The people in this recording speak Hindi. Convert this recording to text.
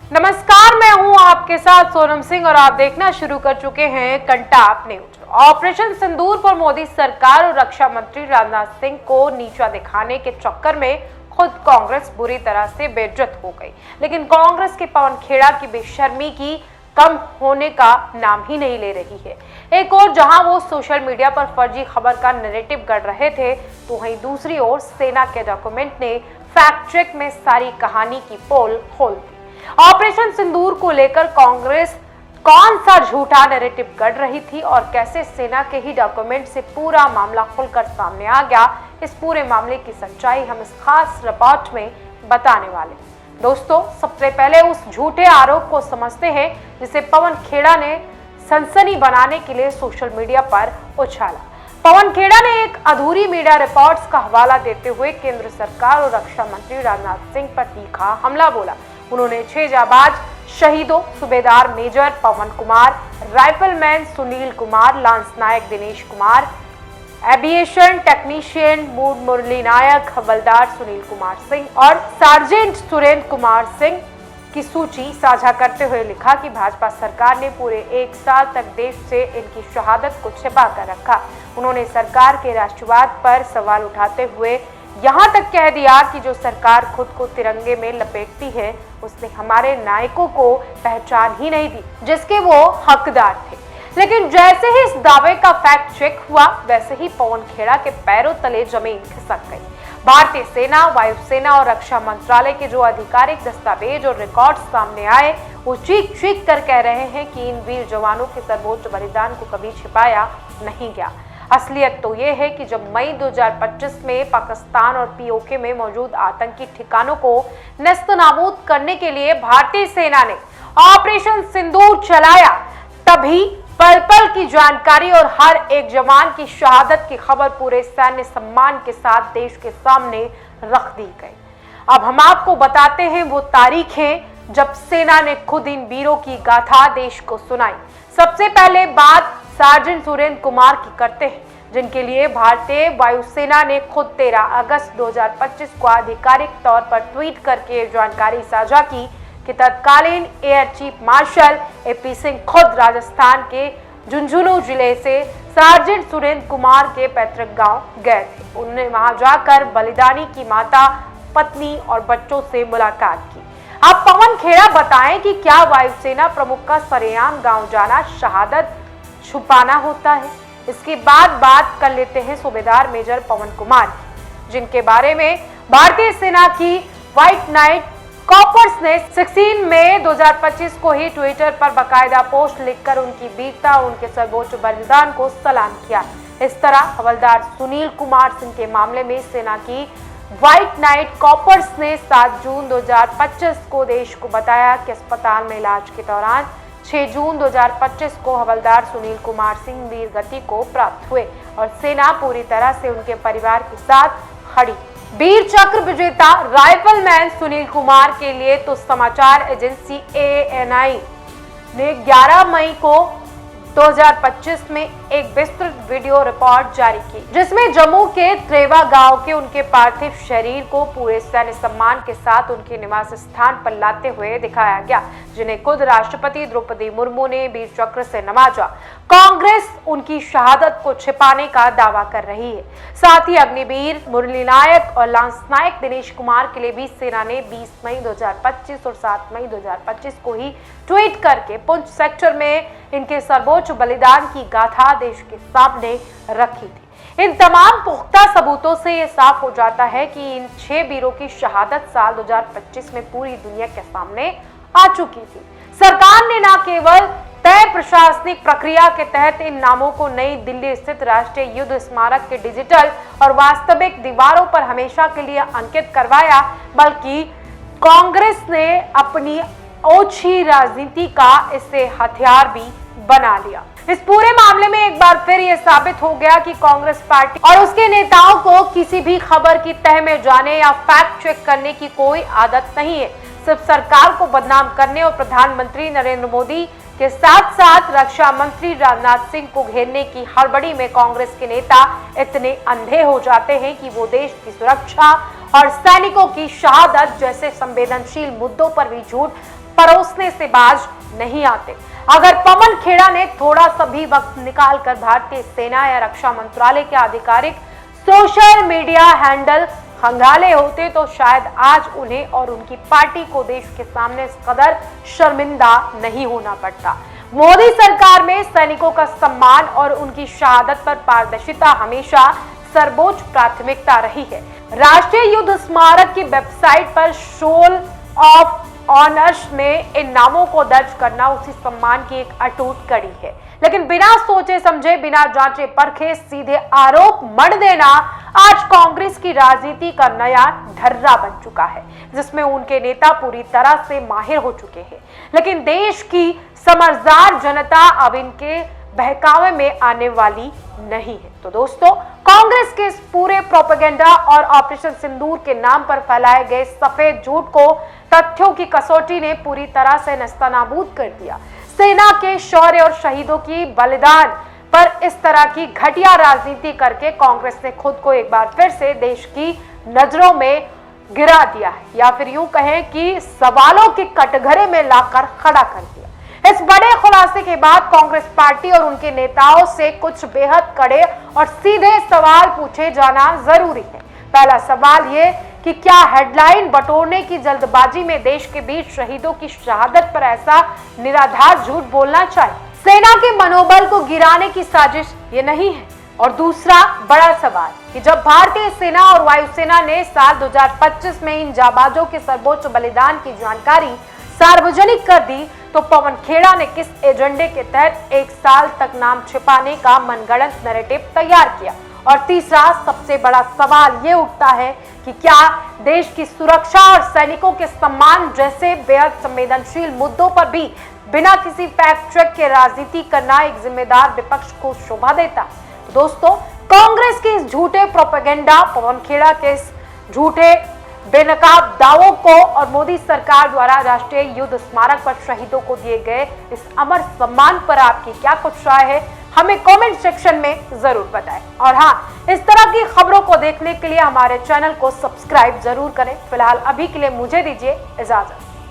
नमस्कार, मैं हूं आपके साथ सोनम सिंह और आप देखना शुरू कर चुके हैं कंटाप न्यूज। ऑपरेशन सिंदूर पर मोदी सरकार और रक्षा मंत्री राजनाथ सिंह को नीचा दिखाने के चक्कर में खुद कांग्रेस बुरी तरह से बेइज्जत हो गई, लेकिन कांग्रेस के पवन खेड़ा की बेशर्मी की कम होने का नाम ही नहीं ले रही है। एक और जहां वो सोशल मीडिया पर फर्जी खबर का नैरेटिव गढ़ रहे थे, तो वहीं दूसरी ओर सेना के डॉक्यूमेंट ने फैक्ट चेक में सारी कहानी की पोल खोल दी। ऑपरेशन सिंदूर को लेकर कांग्रेस कौन सा झूठा नैरेटिव गढ़ रही थी और कैसे सेना के ही डॉक्यूमेंट से पूरा मामला खुलकर सामने आ गया, इस पूरे मामले की सच्चाई हम इस खास रिपोर्ट में बताने वाले हैं। दोस्तों, सबसे पहले उस झूठे आरोप को समझते हैं जिसे पवन खेड़ा ने सनसनी बनाने के लिए सोशल मीडिया पर उछाला। पवन खेड़ा ने एक अधूरी मीडिया रिपोर्ट्स का हवाला देते हुए केंद्र सरकार और रक्षा मंत्री राजनाथ सिंह पर तीखा हमला बोला। उन्होंने 6 जाबाज शहीदों सूबेदार मेजर पवन कुमार, राइफलमैन सुनील कुमार, लांस नायक दिनेश कुमार, एविएशन टेक्नीशियन मुरली नायक, हवलदार सुनील कुमार सिंह और सार्जेंट सुरेंद्र कुमार सिंह की सूची साझा करते हुए लिखा कि भाजपा सरकार ने पूरे 1 साल तक देश से इनकी शहादत को छिपा कर रखा। उन्होंने सरकार के राष्ट्रवाद पर सवाल उठाते हुए यहाँ तक कह दिया कि जो सरकार खुद को तिरंगे में लपेटती है, उसने हमारे नायकों को पहचान ही नहीं दी जिसके वो हकदार थे। लेकिन जैसे ही इस दावे का फैक्ट चेक हुआ, वैसे ही पवन खेड़ा के पैरों तले जमीन खिसक गई। भारतीय सेना, वायुसेना और रक्षा मंत्रालय के जो आधिकारिक दस्तावेज और रिकॉर्ड सामने आए, वो चीख चीख कर कह रहे हैं कि इन वीर जवानों के सर्वोच्च बलिदान को कभी छिपाया नहीं गया। असलियत तो ये है कि जब मई 2025 में पाकिस्तान और पीओके में मौजूद आतंकी ठिकानों को नेस्तनाबूद करने के लिए भारतीय सेना ने ऑपरेशन सिंदूर चलाया, तभी पल पल की जानकारी और हर एक जवान की शहादत की खबर पूरे सैन्य सम्मान के साथ देश के सामने रख दी गई। अब हम आपको बताते हैं वो तारीखें जब सेना ने खुद इन वीरों की गाथा देश को सुनाई। सबसे पहले बात सार्जेंट सुरेंद्र कुमार की करते हैं, जिनके लिए भारतीय वायुसेना ने खुद 13 अगस्त 2025 को आधिकारिक तौर पर ट्वीट करके जानकारी साझा की कि तत्कालीन air chief marshal AP Singh खुद राजस्थान के झुंझुनू जिले से सार्जेंट सुरेंद्र कुमार के पैतृक गांव गए थे। उन्होंने वहां जाकर बलिदानी की माता, पत्नी और बच्चों से मुलाकात की। अब पवन खेड़ा बताएं कि क्या वायुसेना प्रमुख का सरेआम गांव जाना शहादत छुपाना होता है। इसके बाद बात कर लेते हैं सूबेदार मेजर पवन कुमार, जिनके बारे में भारतीय सेना की व्हाइट नाइट कॉपर्स ने 16 मई 2025 को ही ट्विटर पर बाकायदा पोस्ट लिखकर उनकी वीरता, उनके सर्वोच्च बलिदान को सलाम किया। इस तरह हवलदार सुनील कुमार सिंह के मामले में सेना की व्हाइट नाइट कॉपर्स ने 7 जून 2025 को देश को बताया कि अस्पताल में इलाज के दौरान 6 जून 2025 को हवलदार सुनील कुमार सिंह वीर गति को प्राप्त हुए और सेना पूरी तरह से उनके परिवार के साथ खड़ी। वीर चक्र विजेता राइफलमैन सुनील कुमार के लिए तो समाचार एजेंसी ANI ने 11 मई को 2025 में एक विस्तृत वीडियो रिपोर्ट जारी की, जिसमें जम्मू के त्रेवा गांव के उनके पार्थिव शरीर को पूरे सैन्य सम्मान के साथ उनके निवास स्थान पर लाते हुए दिखाया गया, जिन्हें खुद राष्ट्रपति द्रौपदी मुर्मू ने वीर चक्र से नवाजा। कांग्रेस उनकी शहादत को छिपाने का दावा कर रही है। साथ ही अग्निवीर मुरली नायक और लांस नायक दिनेश कुमार के लिए भी सेना ने 20 मई 2025 और 7 मई 2025 को ही ट्वीट करके पुंछ सेक्टर में इनके सर्वोच्च बलिदान की गाथा देश के सामने रखी थी। इन तमाम पुख्ता सबूतों से ये साफ हो जाता है कि इन 6 वीरों की शहादत साल 2025 में पूरी दुनिया के सामने आ चुकी थी। सरकार ने न केवल तय प्रशासनिक प्रक्रिया के तहत इन नामों को नई दिल्ली स्थित राष्ट्रीय युद्ध स्मारक के डिजिटल और वास्तविक दीवारों पर हमेशा के लिए अंकित करवाया, बल्कि कांग्रेस ने अपनी ओछी राजनीति का इससे हथियार भी बना लिया। इस पूरे मामले में एक बार फिर यह साबित हो गया कि कांग्रेस पार्टी और उसके नेताओं को किसी भी खबर की तह में जाने या फैक्ट चेक करने की कोई आदत नहीं है। सिर्फ सरकार को बदनाम करने और प्रधानमंत्री नरेंद्र मोदी के साथ साथ रक्षा मंत्री राजनाथ सिंह को घेरने की हड़बड़ी में कांग्रेस के नेता इतने अंधे हो जाते हैं कि वो देश की सुरक्षा और सैनिकों की शहादत जैसे संवेदनशील मुद्दों पर भी झूठ परोसने से बाज नहीं आते। अगर पवन खेड़ा ने थोड़ा सा भी वक्त निकालकर भारतीय सेना या रक्षा मंत्रालय के आधिकारिक सोशल मीडिया हैंडल खंगाले होते तो शायद आज उन्हें और उनकी पार्टी को देश के सामने इस कदर शर्मिंदा नहीं होना पड़ता। मोदी सरकार में सैनिकों का सम्मान और उनकी शहादत पर पारदर्शिता हमेशा सर्वोच्च प्राथमिकता रही है। राष्ट्रीय युद्ध स्मारक की वेबसाइट पर शोल ऑफ ऑनर्स में इन नामों को दर्ज करना उसी सम्मान की एक अटूट कड़ी है। लेकिन बिना सोचे समझे, बिना जांचे परखे सीधे आरोप मढ़ देना आज कांग्रेस की राजनीति का नया ढर्रा बन चुका है, जिसमें उनके नेता पूरी तरह से माहिर हो चुके हैं। लेकिन देश की समझदार जनता अब इनके बहकावे में आने वाली नहीं है। तो दोस्तों, कांग्रेस के इस पूरे प्रोपेगेंडा और ऑपरेशन सिंदूर के नाम पर फैलाए गए सफेद झूठ को तथ्यों की कसौटी ने पूरी तरह से नस्तनाबूद कर दिया। सेना के शौर्य और शहीदों की बलिदान पर इस तरह की घटिया राजनीति करके कांग्रेस ने खुद को एक बार फिर से देश की नजरों में गिरा दिया है, या फिर यूं कहें कि सवालों के कटघरे में लाकर खड़ा कर दिया। इस बड़े खुलासे के बाद कांग्रेस पार्टी और उनके नेताओं से कुछ बेहद कड़े और सीधे सवाल पूछे जाना जरूरी है। पहला सवाल ये कि क्या हेडलाइन बटोरने की जल्दबाजी में देश के बीच शहीदों की शहादत पर ऐसा निराधार झूठ बोलना चाहिए? सेना के मनोबल को गिराने की साजिश ये नहीं है। और दूसरा बड़ा सवाल कि जब भारतीय सेना और वायुसेना ने साल 2025 में इन जाबाजों के सर्वोच्च बलिदान की जानकारी सार्वजनिक कर दी, तो पवन खेड़ा ने किस एजेंडे के तहत एक साल तक नाम छिपाने का मनगढ़ंत नैरेटिव तैयार किया? और तीसरा सबसे बड़ा सवाल ये उठता है कि क्या देश की सुरक्षा और सैनिकों के सम्मान जैसे बेहद संवेदनशील मुद्दों पर भी बिना किसी फैक्ट चेक के राजनीति करना एक जिम्मेदार विपक्ष को शोभा देता? तो दोस्तों, कांग्रेस के इस झूठे प्रोपेगेंडा, पवन खेड़ा के इस झूठे बेनकाब दावों को और मोदी सरकार द्वारा राष्ट्रीय युद्ध स्मारक पर शहीदों को दिए गए इस अमर सम्मान पर आपकी क्या कुछ राय है, हमें कमेंट सेक्शन में जरूर बताएं। और हाँ, इस तरह की खबरों को देखने के लिए हमारे चैनल को सब्सक्राइब जरूर करें। फिलहाल अभी के लिए मुझे दीजिए इजाजत।